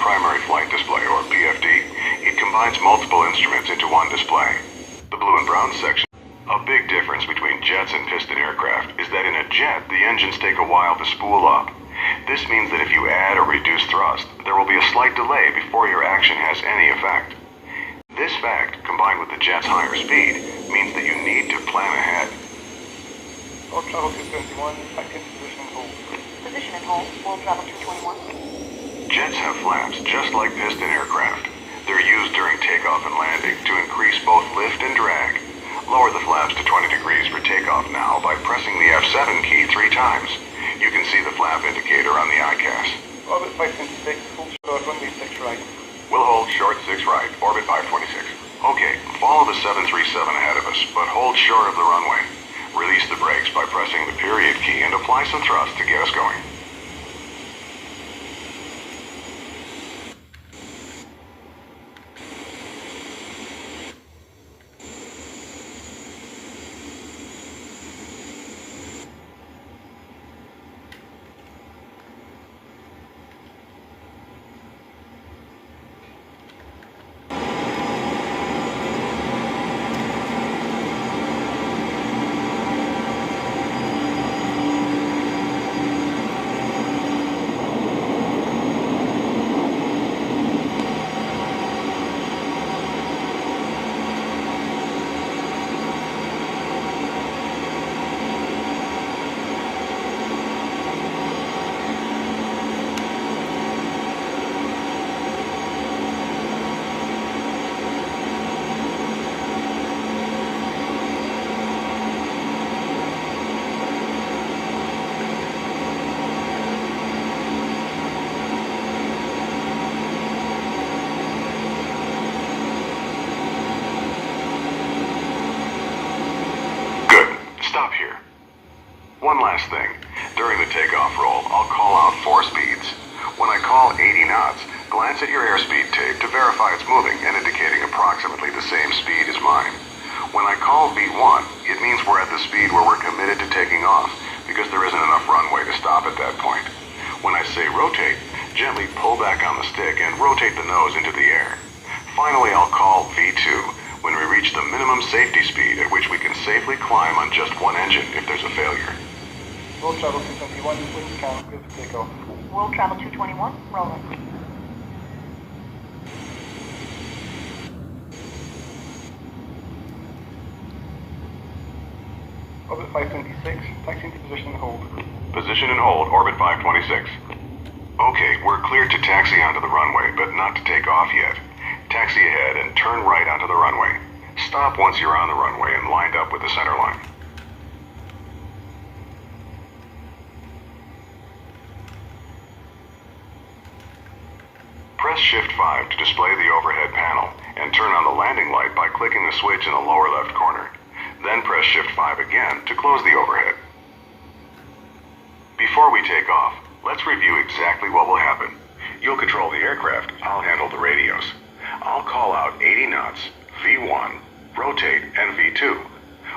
primary flight display, or PFD. It combines multiple instruments into one display. The blue and brown section. A big difference between jets and piston aircraft is that in a jet, the engines take a while to spool up. This means that if you add or reduce thrust, there will be a slight delay before your action has any effect. This fact, combined with the jet's higher speed, means that you need to plan ahead. World Travel 221, back into position and hold. Position and hold. World Travel 221. Jets have flaps just like piston aircraft. They're used during takeoff and landing to increase both lift and drag. Lower the flaps to 20 degrees for takeoff now by pressing the F7 key 3 times. You can see the flap indicator on the ICAS. Orbit 526, full short, runway 6 right. We'll hold short 6 right, orbit 526. Okay, follow the 737 ahead of us, but hold short of the runway. Release the brakes by pressing the period key and apply some thrust to get us going. Stop here. One last thing. During the takeoff roll, I'll call out 4 speeds. When I call 80 knots, glance at your airspeed tape to verify it's moving and indicating approximately the same speed as mine. When I call V1, it means we're at the speed where we're committed to taking off because there isn't enough runway to stop at that point. When I say rotate, gently pull back on the stick and rotate the nose into the air. Finally, I'll call V2 when we reach the minimum safety speed at which we can safely climb on just one engine if there's a failure. World Travel 221, wind count, good for takeoff. World Travel 221, rolling. Orbit 526, taxi into position and hold. Position and hold, orbit 526. Okay, we're cleared to taxi onto the runway, but not to take off yet. Taxi ahead and turn right onto the runway. Stop once you're on the runway and lined up with the center line. Press Shift 5 to display the overhead panel and turn on the landing light by clicking the switch in the lower left corner. Then press Shift 5 again to close the overhead. Before we take off, let's review exactly what will happen. You'll control the aircraft, I'll handle the radios. I'll call out 80 knots, V1, rotate, and V2.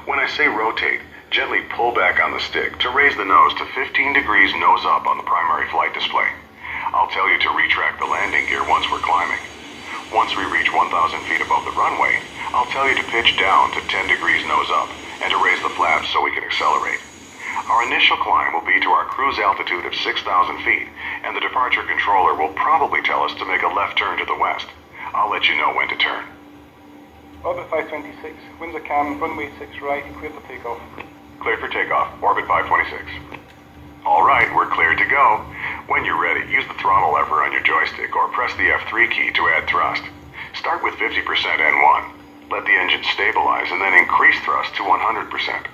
When I say rotate, gently pull back on the stick to raise the nose to 15 degrees nose up on the primary flight display. I'll tell you to retract the landing gear once we're climbing. Once we reach 1,000 feet above the runway, I'll tell you to pitch down to 10 degrees nose up and to raise the flaps so we can accelerate. Our initial climb will be to our cruise altitude of 6,000 feet, and the departure controller will probably tell us to make a left turn to the west. I'll let you know when to turn. Orbit 526, winds are calm, runway 6 right, clear for takeoff. Cleared for takeoff, orbit 526. All right, we're cleared to go. When you're ready, use the throttle lever on your joystick or press the F3 key to add thrust. Start with 50% N1. Let the engine stabilize and then increase thrust to 100%.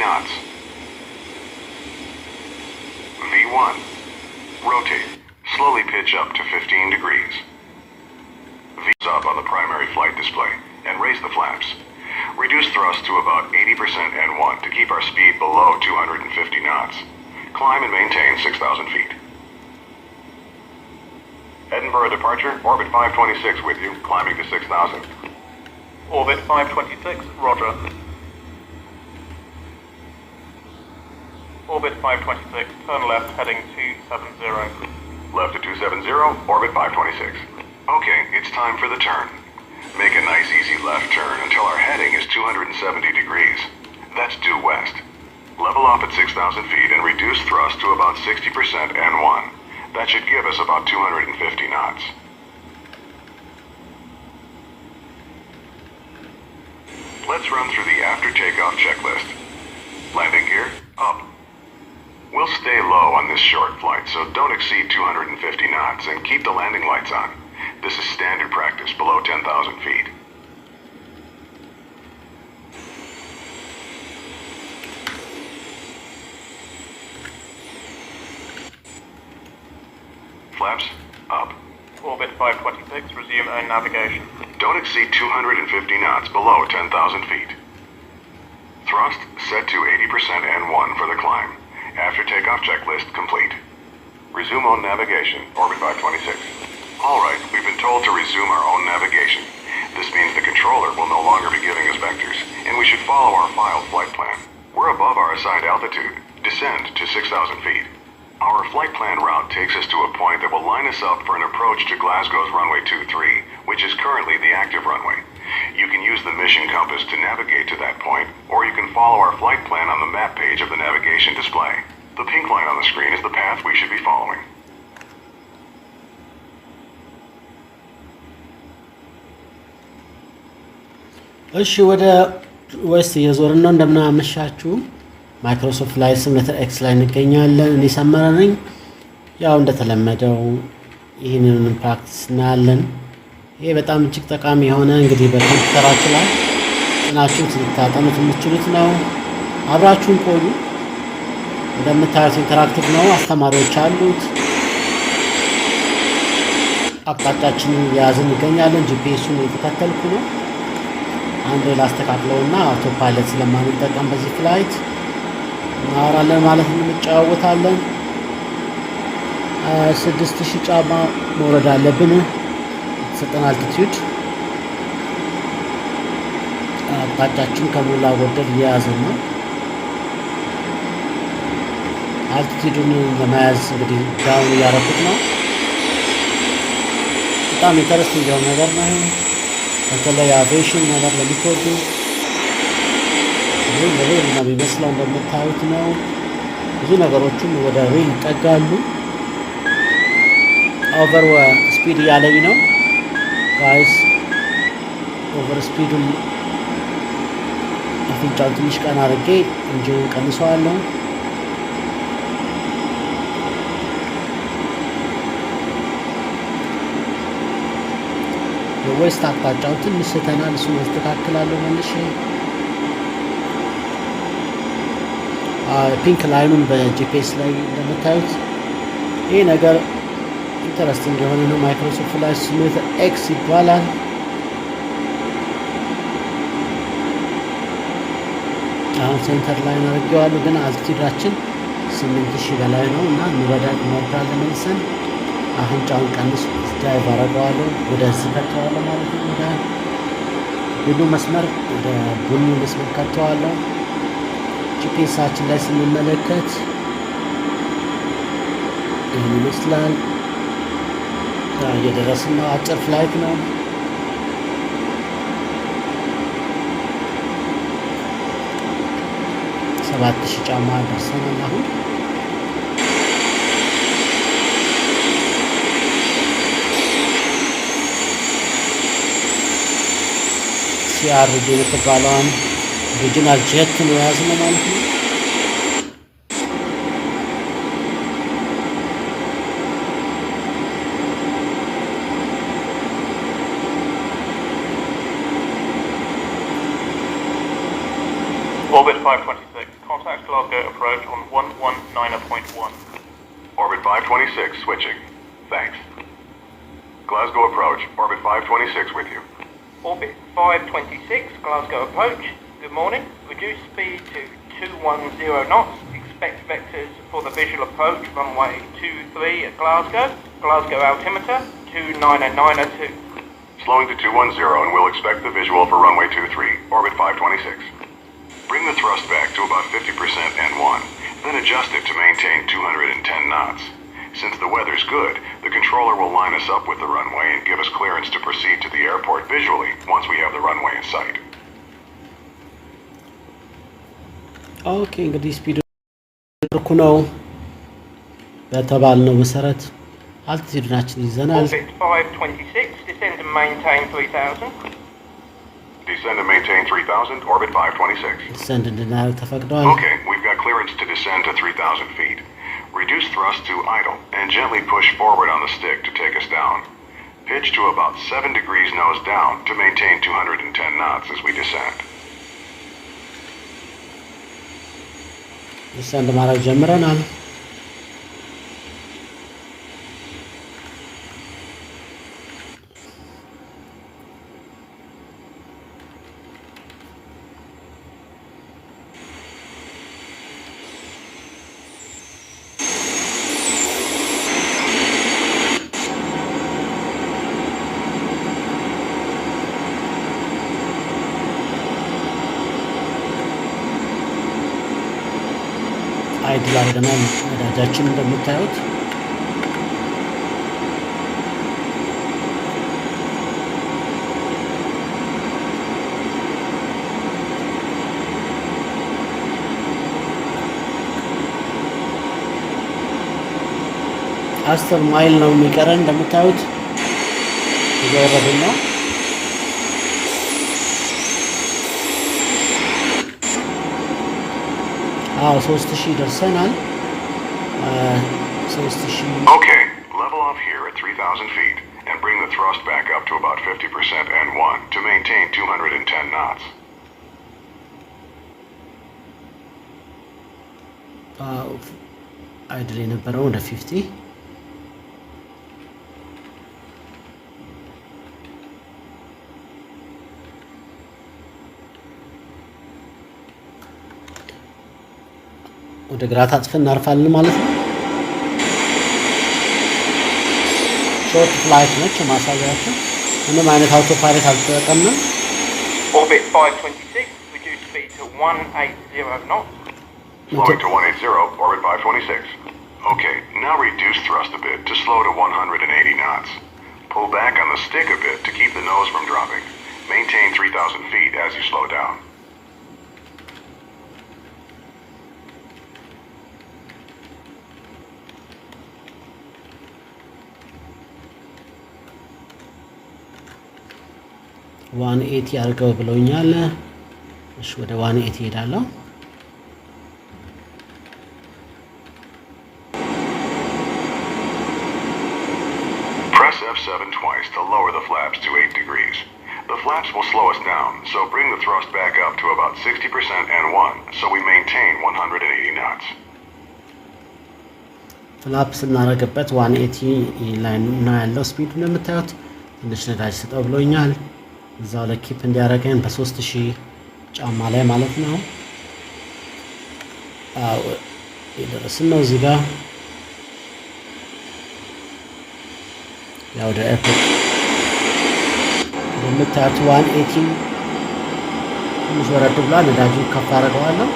Knots. V1. Rotate. Slowly pitch up to 15 degrees. V's up on the primary flight display and raise the flaps. Reduce thrust to about 80% N1 to keep our speed below 250 knots. Climb and maintain 6,000 feet. Edinburgh departure, orbit 526 with you, climbing to 6,000. Orbit 526, roger. Orbit 526, turn left, heading 270. Left to 270, orbit 526. Okay, it's time for the turn. Make a nice easy left turn until our heading is 270 degrees. That's due west. Level off at 6,000 feet and reduce thrust to about 60% N1. That should give us about 250 knots. Let's run through the after takeoff checklist. Landing gear, up. We'll stay low on this short flight, so don't exceed 250 knots and keep the landing lights on. This is standard practice below 10,000 feet. Flaps, up. Orbit 526, resume own navigation. Don't exceed 250 knots below 10,000 feet. Thrust set to 80% N1 for the climb. After takeoff checklist complete. Resume own navigation, orbit 526. Alright, we've been told to resume our own navigation. This means the controller will no longer be giving us vectors, and we should follow our filed flight plan. We're above our assigned altitude. Descend to 6,000 feet. Our flight plan route takes us to a point that will line us up for an approach to Glasgow's runway 23, which is currently the active runway. You can use the mission compass to navigate to that point, or you can follow our flight plan on the map page of the navigation display. The pink line on the screen is the path we should be following. እሺ ወደ ዌስት እየዞርን ነው። እንደምን አመሻችሁ። ማይክሮሶፍት ፍላይት ሲሙሌተር ኤክስ ላይ እንገኛለን። እኔ ሰመረ ነኝ። ያው እንደተለመደው ይህንን ፕራክቲስ እናያለን። ይሄ በጣም እጅግ ጠቃሚ የሆነ እንግዲህ በኮምፒውተራችሁ ላይ ጥናችሁን ልታጠኑት የምትችሉት ነው። አብራችሁን ቆዩ። እንደምታዩት ኢንተራክቲቭ ነው። አስተማሪዎች አሉት። አቅጣጫችንን እየያዝን እንገኛለን። ጂፒኤሱን እየተከተልኩ ነው። አንድ ላስተካክለውና አውቶ ፓይለት ስለማንጠቀም በዚህ ፍላይት እናወራለን ማለት እንጫወታለን። 6000 ጫማ መውረድ አለብን። የተሰጠን አልቲቲዩድ አቅጣጫችን ከሞላ ጎደል እየያዝን ነው። አልቲቲዩዱን ለመያዝ እንግዲህ ዳውን እያረኩት ነው። በጣም ኢንተረስቲንግ የሆነ ነገር ነው። በተለይ አቪዬሽን ነገር ለሚወዱ ሪል ነው የሚመስለው። እንደምታዩት ነው። ብዙ ነገሮችን ወደ ሪል ይጠጋሉ። ኦቨር ስፒድ እያለኝ ነው ጋይስ። ኦቨር ስፒዱን አፍንጫውን ትንሽ ቀና አድርጌ እንጂውን ቀንሰዋለሁ። የዌስት አቅጣጫው ትንሽ ስተናል። እሱን አስተካክላለሁ መልሼ። ፒንክ ላይኑን በጂፒኤስ ላይ እንደምታዩት ይህ ነገር ኢንተረስቲንግ የሆነ ነው። ማይክሮሶፍት ፍላይት ሲሙሌተር ኤክስ ይባላል። አሁን ሴንተር ላይ አድርጌዋለሁ፣ ግን አልቲቲዩዳችን 8000 በላይ ነው እና እንወርዳለን መልሰን። አፍንጫውን ቀንስ ዳይቭ አደርገዋለሁ፣ ወደዚህ ከተዋለሁ ማለት ነው። ወደ ብሉ መስመር ወደ ቡኒ መስመር ከተዋለሁ። ጂፒኤሳችን ላይ ስንመለከት ይህን ይመስላል። እየደረስን ነው። አጭር ፍላይት ነው። ሰባት ሺህ ጫማ ደርሰናል አሁን። ሲአርጂ የምትባለዋን ሪጂናል ጄት ነው የያዝነው ማለት ነው። Orbit 526, contact Glasgow approach on 119.1. Orbit 526, switching. Thanks. Glasgow approach, orbit 526 with you. Orbit 526, Glasgow approach. Good morning. Reduce speed to 210 knots. expect vectors for the visual approach, runway 23 at Glasgow, Glasgow altimeter 29902. Slowing to 210 and we'll expect the visual for runway 23, orbit 526. Bring the thrust back to about 50% N1, then adjust it to maintain 210 knots. Since the weather's good, the controller will line us up with the runway and give us clearance to proceed to the airport visually once we have the runway in sight. ኦኬ እንግዲህ ስፒዱ ልኩ ነው በተባልነው መሰረት አልቲቲዩድናችን ይዘናል። Orbit 526, descend and maintain 3000. Descend and maintain 3000, orbit 526. ዲሰንድ እንድናደርግ ተፈቅዷል። Okay, we've got clearance to descend to 3000 feet. Reduce thrust to idle and gently push forward on the stick to take us down. Pitch to about 7 degrees nose down to maintain 210 knots as we descend. ዲሰንድ ማድረግ ጀምረናል። አይድል አድርገናል ነዳጃችን እንደምታዩት። አስር ማይል ነው የሚቀረን እንደምታዩት እየወረድን ነው። አዎ 3000 ደርሰናል። 3000 Okay, level off here at 3000 feet and bring the thrust back up to about 50% N1 to maintain 210 knots. አይድል የነበረው ወደ 50 ወደ ግራ ታጥፈን እናርፋለን ማለት ነው። ሾርት ፍላይት ነች ማሳያችሁ። ምንም አይነት አውቶ ፓይለት አልተጠቀምንም። Orbit 526, reduce speed to 180 knots. Slowing to 180, orbit 526. Okay, now reduce thrust a bit to slow to 180 knots. Pull back on the stick a bit to keep the nose from dropping. Maintain 3000 feet as you slow down. ዋን 80 አድርገው ብለውኛል። እሺ ወደ 180 ሄዳለሁ። Press F7 twice to lower the flaps to 8 degrees. The flaps will slow us down, so bring the thrust back up to about 60% N1 so we maintain 180 knots. ፍላፕ ስናደርግበት 180 ላይ ነው ያለው ስፒድ እንደምታዩት። ትንሽ ነዳጅ ስጠው ብሎኛል። እዛው ላይ ኪፕ እንዲያደርገን በ3000 ጫማ ላይ ማለት ነው። አዎ የደረስን ነው እዚህ ጋር ያው ወደ ኤርፖርት እንደምታዩት 180 ትንሽ ወረድ ብሏል። ነዳጁን ከፍ አደርገዋለሁ።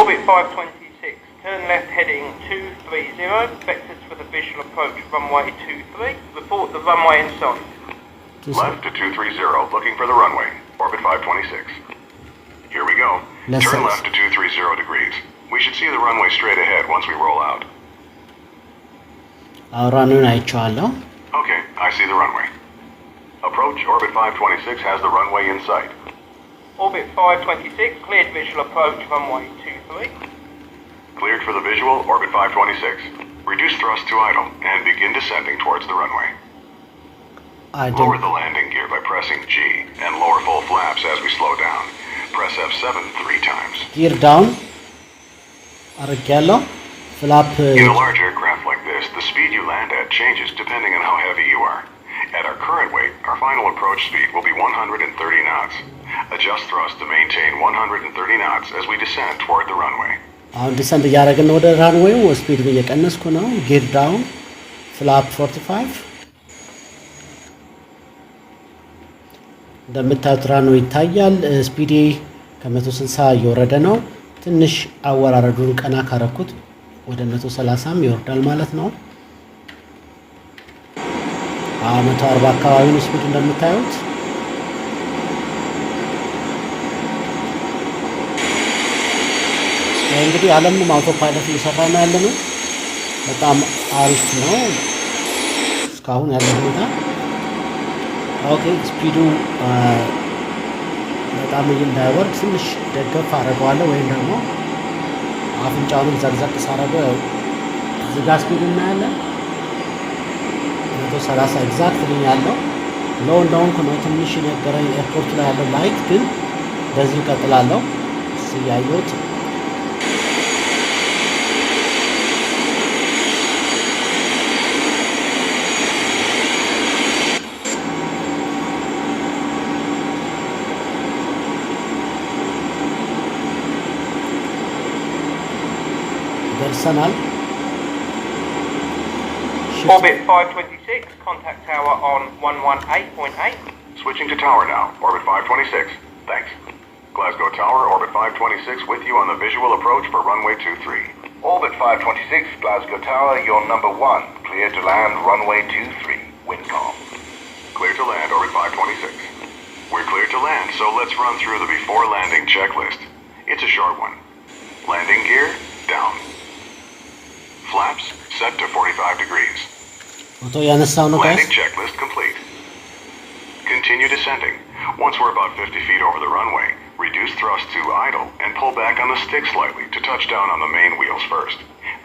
Orbit 526, turn left heading 230, vectors for the visual approach runway 23, report the runway in sight. Left to 230, looking for the runway, orbit 526. Here we go. Turn left to 230 degrees. We should see the runway straight ahead once we roll out. አውራኑን አይቼዋለሁ። Okay, I see the runway. Approach, orbit 526 has the runway in sight. Orbit 526, cleared visual approach runway 23. Cleared for the visual, orbit 526. Reduce thrust to idle and begin descending towards the runway. Lower the landing gear by pressing G and lower full flaps as we slow down. Press F7 3 times. Gear down. አድርጌያለሁ። ፍላፕ In a large aircraft like this, the speed you land at changes depending on how heavy you are. At our current weight, our final approach speed will be 130 knots. Adjust thrust to maintain 130 knots as we descend toward the runway. አሁን ዲሰንድ እያደረግን ወደ ራንዌው ስፒድ እየቀነስኩ ነው። ጌር ዳውን ፍላፕ 45 እንደምታዩት ራንዌው ይታያል። ስፒዲ ከ160 እየወረደ ነው። ትንሽ አወራረዱን ቀና ካረኩት ወደ 130ም ይወርዳል ማለት ነው። 140 አካባቢ ነው ስፒድ እንደምታዩት። እንግዲህ ዓለምም አውቶ ፓይለት እየሰራ ነው ያለ ነው። በጣም አሪፍ ነው እስካሁን ያለው ሁኔታ። ኦኬ ስፒዱ በጣም እንዳይወርድ ትንሽ ደገፍ አደርገዋለሁ ወይም ደግሞ አፍንጫውን ዘቅዘቅ ሳደርገው እዚህ ጋር ስፒድ እናያለን። 130 ኤግዛክትሊ ያለው ሎው እንደሆንኩ ነው ትንሽ የነገረኝ ኤርፖርት ላይ ያለው ላይት፣ ግን በዚህ እቀጥላለሁ እያየሁት ደርሰናል። Orbit 526, contact tower on 118.8. Switching to tower now. Orbit 526. Thanks. Glasgow Tower, Orbit 526 with you on the visual approach for runway 23. Orbit 526, Glasgow Tower, you're number 1. Clear to land runway 23. Windcom. Clear to land, Orbit 526. We're clear to land, so let's run through the before landing checklist. It's a short one. Landing gear, down. Flaps, set to 45 degrees. Landing checklist complete. Continue descending. Once we're about 50 feet over the runway, reduce thrust to idle and pull back on the stick slightly to touch down on the main wheels first.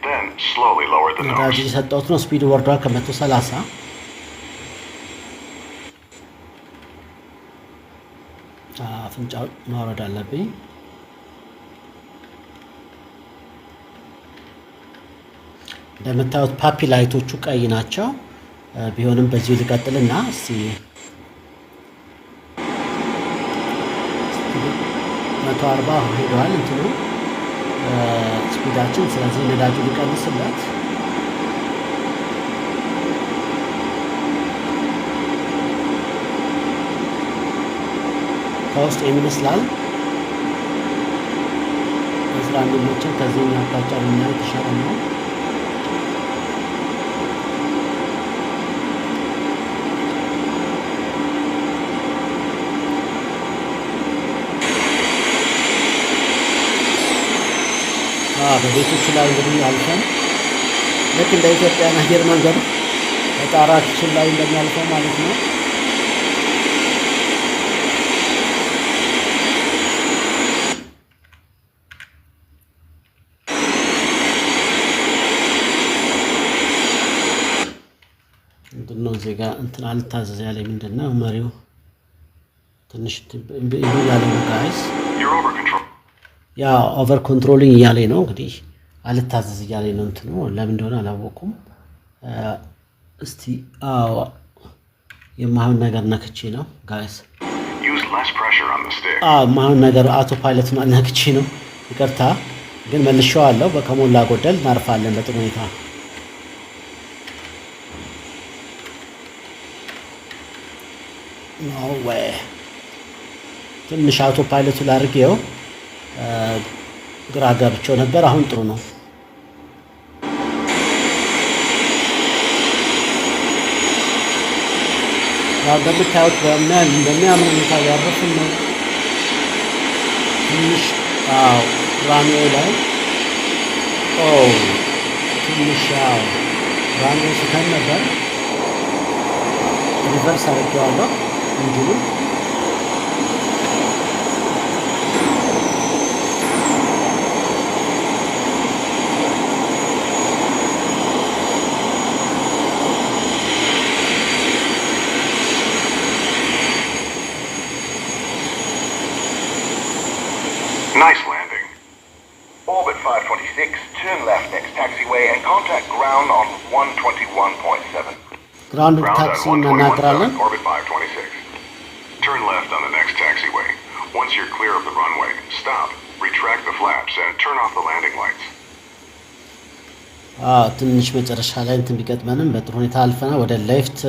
Then slowly lower the nose. ስፒድ ወርዷል ከ130 አፍንጫው ማውረድ አለብኝ። እንደምታዩት ፓፒ ላይቶቹ ቀይ ናቸው። ቢሆንም በዚህ ልቀጥልና እስቲ 140 ሄዷል እንትኑ ስፒዳችን። ስለዚህ ነዳጁ ሊቀንስለት ከውስጥ የሚመስላል በስራ እንዲመችን ከዚህ አቅጣጫ ብናይ የተሻለ ነው። በቤቶቹ ላይ እንግዲህ አልፈን ልክ እንደ ኢትዮጵያ አየር መንገድ በጣራችን ላይ እንደሚያልፈው ማለት ነው። ምንድነው እዚህ ጋር እንትን አልታዘዝ ያለኝ ምንድነው መሪው ትንሽ ያለው ጋይስ ያ ኦቨር ኮንትሮሊንግ እያለኝ ነው እንግዲህ አልታዘዝ እያለኝ ነው እንትኑ ለምን እንደሆነ አላወኩም። እስቲ የማይሆን ነገር ነክቼ ነው ጋይስ። የማይሆን ነገር አውቶ ፓይለቱን ነክቼ ነው ይቅርታ፣ ግን መልሼዋለሁ። በከሞላ ጎደል እናርፋለን በጥሩ ሁኔታ። ወይ ትንሽ አውቶ ፓይለቱ ላድርጌው ግራ ገብቼው ነበር። አሁን ጥሩ ነው። ያው እንደምታዩት በሚያምር ሁኔታ ያረፍን ነው። ትንሽ ራንዌው ላይ ትንሽ ራንዌው ስተን ነበር። ሪቨርስ አድርጌዋለሁ እንጂኑን Nice landing. Orbit 526, turn left next taxiway and contact ground on 121.7. Ground taxi እናናግራለን። Orbit 526. Turn left on the next taxiway. Once you're clear of the runway, stop, Retract the flaps and turn off the landing lights. ትንሽ መጨረሻ ላይ እንትን ቢገጥመንም በጥሩ ሁኔታ አልፈና ወደ ሌፍት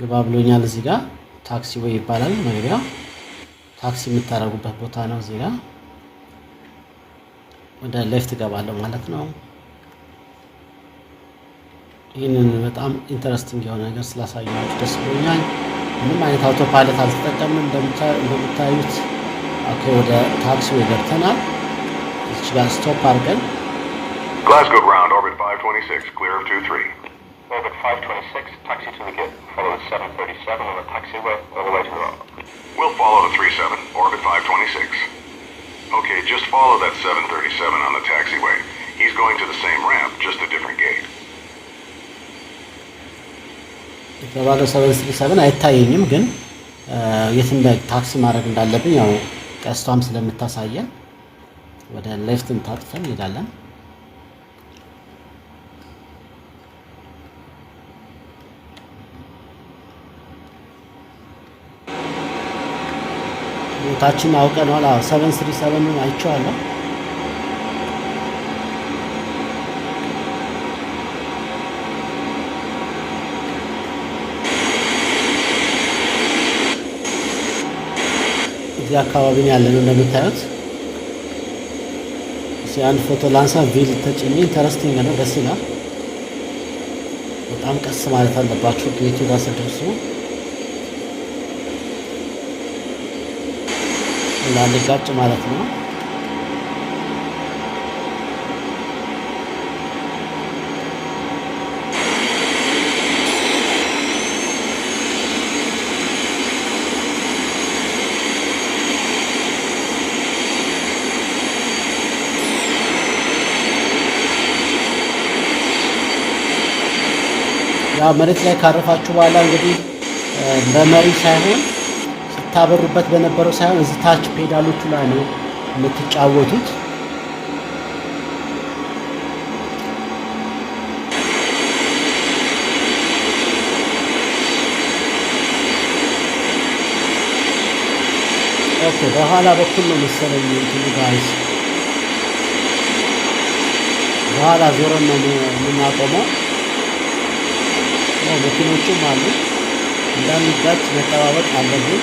ግባ ብሎኛል። እዚህ ጋር ታክሲ ወይ ይባላል መግቢያ ታክሲ የምታረጉበት ቦታ ነው። እዚህ ጋር ወደ ሌፍት ገባለሁ ማለት ነው። ይህንን በጣም ኢንተረስቲንግ የሆነ ነገር ስላሳያችሁ ደስ ብሎኛል። ምንም አይነት አውቶ ፓይለት አልተጠቀምንም እንደምታዩት። ኦኬ ወደ ታክሲ ወይ ገብተናል። እዚህ ጋር ስቶፕ አድርገን Glasgow ground, orbit 526, clear of 23. Orbit 526, taxi to the gate. Follow the 737 on the taxiway all the way to the road. We'll follow the 37, orbit 526. Okay, just follow that 737 on the taxiway. He's going to the same ramp, just a different gate. የተባለው 737 አይታየኝም፣ ግን የት እንደ ታክሲ ማድረግ እንዳለብኝ ያው ቀስቷም ስለምታሳየን ወደ ሌፍት እንታጥፈን እንሄዳለን። ቦታችን አውቀናል። 737 አይቼዋለሁ። እዚህ አካባቢ ነው ያለነው እንደምታዩት። እዚህ አንድ ፎቶ ላንሳ። ቪል ተጭኝ ኢንተረስቲንግ ነው፣ ደስ ይላል። በጣም ቀስ ማለት አለባችሁ ጌቱ ጋር ስትደርሱ እንዳልጋጭ ማለት ነው። ያው መሬት ላይ ካረፋችሁ በኋላ እንግዲህ በመሪ ሳይሆን ስታበሩበት በነበረው ሳይሆን እዚህ ታች ፔዳሎቹ ላይ ነው የምትጫወቱት። ኦኬ በኋላ በኩል ነው መሰለኝ እንትኑ ጋይስ፣ በኋላ ዞረን ነው የምናቆመው። መኪኖቹም አሉ እንዳንጋጭ መጠባበቅ አለብን።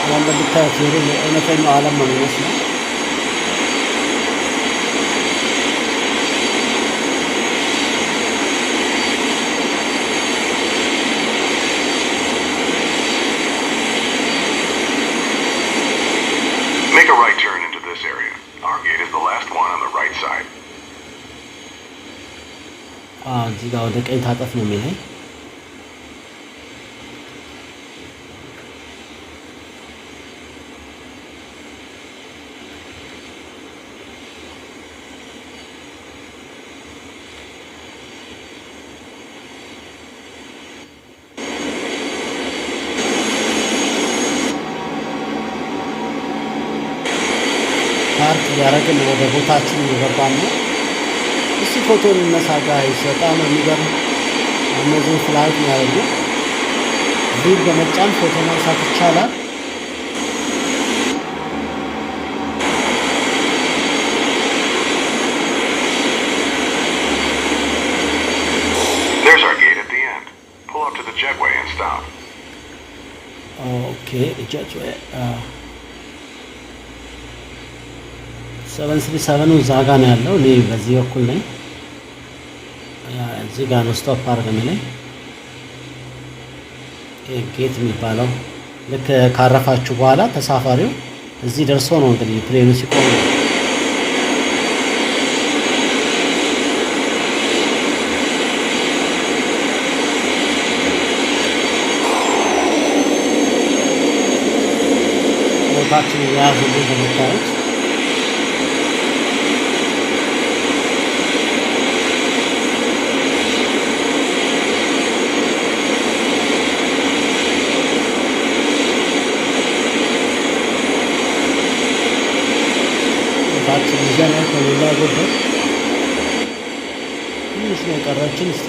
እንደምታዩት እውነተኛው ዓለም ነው የሚመስለው። Make a right turn into this area. Our gate is the last one on the right side. እዚህ ጋር ወደ ቀኝ ታጠፍ ነው የሚለኝ። ፓርክ ያደረግን ወደ ቦታችን እየገባን ነው። እስቲ ፎቶ እንነሳ ጋይስ። በጣም የሚገርም እነዚህ ፍላይት ነው ያደረጉት። ቪው በመጫን ፎቶ ማንሳት ይቻላል። There's our gate at the end. Pull up to the jetway and stop. ኦኬ jetway 737 እዛ ጋ ነው ያለው። እኔ በዚህ በኩል ነኝ። እዚህ ጋር ነው ስቶፕ አድርገን ነኝ። ጌት የሚባለው ልክ ካረፋችሁ በኋላ ተሳፋሪው እዚህ ደርሶ ነው እንግዲህ ፕሌኑ ሲቆም ቦታችን የያዙልን በመታየት ትንሽ ነው የቀረችን። እስቲ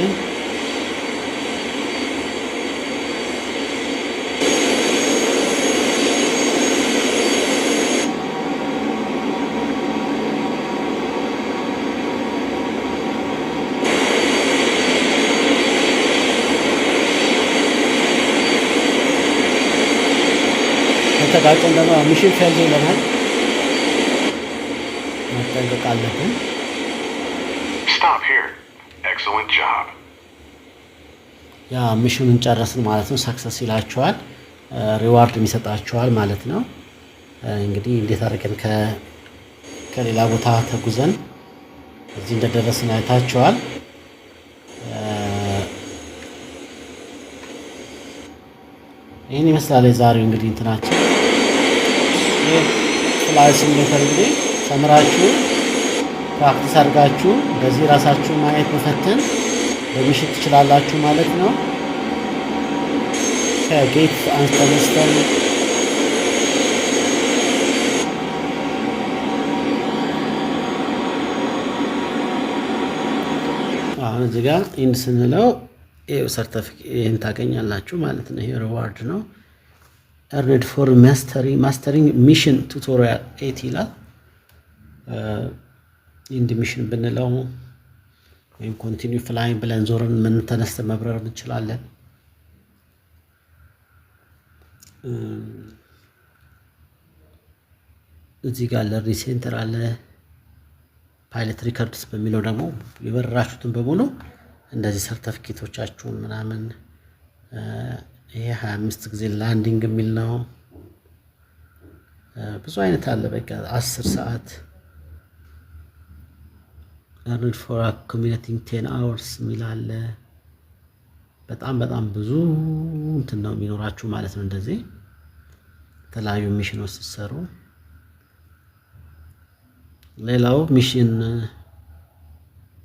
ከተጋጨን ደግሞ ሚሽን ፌል ይለናል። መጠንቀቅ አለብን። Stop here. Excellent job. ያ ሚሽኑን ጨረስን ማለት ነው። ሰክሰስ ይላችኋል፣ ሪዋርድ ይሰጣችኋል ማለት ነው። እንግዲህ እንዴት አድርገን ከሌላ ቦታ ተጉዘን እዚህ እንደደረስን አይታችኋል። ይህን ይመስላል የዛሬው እንግዲህ እንትናችን። ይህ ፍላይት ሲሙሌተር እንግዲህ ተምራችሁ ፕራክቲስ አድርጋችሁ እንደዚህ ራሳችሁ ማየት መፈተን በምሽት ትችላላችሁ ማለት ነው። ከጌት አንስተን አሁን እዚህ ጋር ኢንድ ስንለው ይሄው ሰርቲፊኬት ይሄን ታገኛላችሁ ማለት ነው። ይሄ ሪዋርድ ነው። earned for mastering mission tutorial 8 ይላል። ኢንድ ሚሽን ብንለው ወይም ኮንቲኒው ፍላይንግ ብለን ዞርን ምን ተነስተን መብረር እንችላለን። እዚህ ጋር ለርኒንግ ሴንተር አለ። ፓይለት ሪከርድስ በሚለው ደግሞ የበረራችሁትን በሙሉ እንደዚህ ሰርቲፊኬቶቻችሁን ምናምን ይሄ 25 ጊዜ ላንዲንግ የሚል ነው። ብዙ አይነት አለ። በቃ 10 ሰዓት earned for accumulating 10 hours የሚል አለ። በጣም ብዙ እንትን ነው የሚኖራችሁ ማለት ነው። እንደዚህ የተለያዩ ሚሽኖች ሲሰሩ ሌላው ሚሽን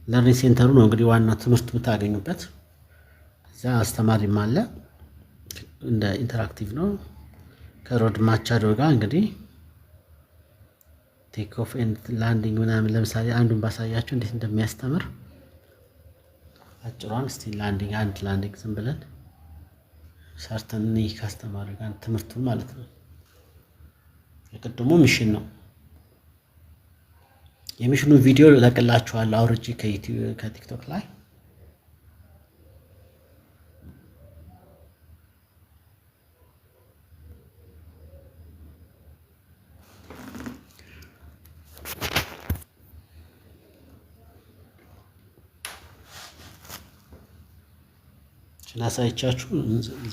ለርኒንግ ሴንተሩ ነው እንግዲህ ዋና ትምህርት የምታገኙበት። እዛ አስተማሪም አለ። እንደ ኢንተራክቲቭ ነው። ከሮድ ማቻዶ ጋር እንግዲህ ቴክ ኦፍ ኤንድ ላንዲንግ ምናምን ለምሳሌ አንዱን ባሳያችሁ እንዴት እንደሚያስተምር አጭሯን እስቲ አንድ ላንዲንግ ዝም ብለን ሰርተን ካስተማሪ ጋር ትምህርቱን ማለት ነው። የቅድሙ ሚሽን ነው። የሚሽኑ ቪዲዮ ለቅላችኋለሁ አውርጄ ከቲክቶክ ላይ። አሳይቻችሁ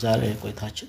ዛሬ ቆይታችን